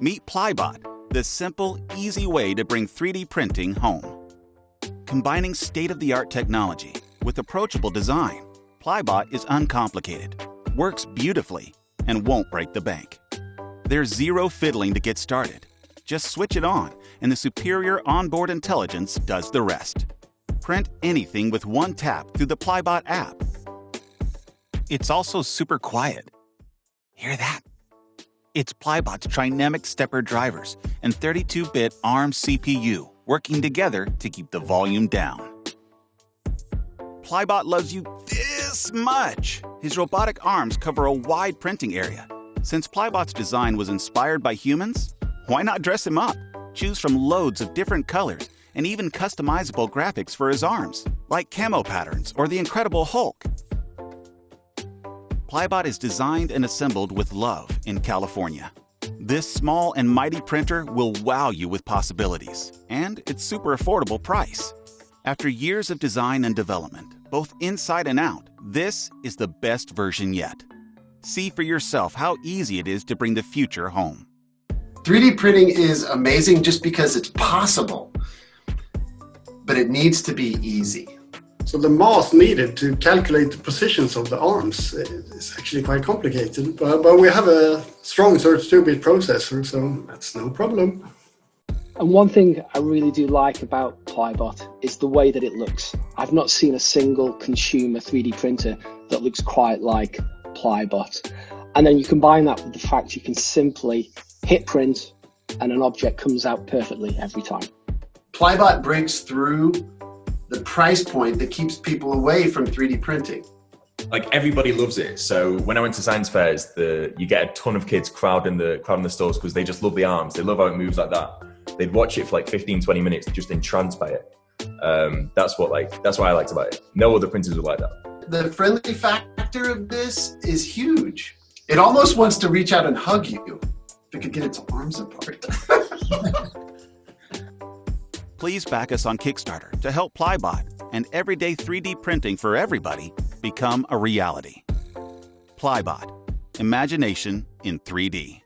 Meet Plybot, the simple, easy way to bring 3D printing home. Combining state-of-the-art technology with approachable design, Plybot is uncomplicated, works beautifully, and won't break the bank. There's zero fiddling to get started. Just switch it on, and the superior onboard intelligence does the rest. Print anything with one tap through the Plybot app. It's also super quiet. Hear that? It's Plybot's trinemic stepper drivers and 32-bit ARM CPU working together to keep the volume down. Plybot loves you this much. His robotic arms cover a wide printing area. Since Plybot's design was inspired by humans, why not dress him up? Choose from loads of different colors and even customizable graphics for his arms, like camo patterns or the Incredible Hulk. Plybot is designed and assembled with love in California. This small and mighty printer will wow you with possibilities, and its super affordable price. After years of design and development, both inside and out, this is the best version yet. See for yourself how easy it is to bring the future home. 3D printing is amazing just because it's possible, but it needs to be easy. So the math needed to calculate the positions of the arms is actually quite complicated, but we have a strong 32-bit processor, so that's no problem. And one thing I really do like about Plybot is the way that it looks. I've not seen a single consumer 3D printer that looks quite like Plybot. And then you combine that with the fact you can simply hit print and an object comes out perfectly every time. Plybot breaks through the price point that keeps people away from 3D printing. Like, everybody loves it. So when I went to science fairs, you get a ton of kids crowding the stores because they just love the arms. They love how it moves like that. They'd watch it for like 15, 20 minutes, just entranced by it. That's what I liked about it. No other printers were like that. The friendly factor of this is huge. It almost wants to reach out and hug you if it could get its arms apart. Please back us on Kickstarter to help Plybot and everyday 3D printing for everybody become a reality. Plybot, imagination in 3D.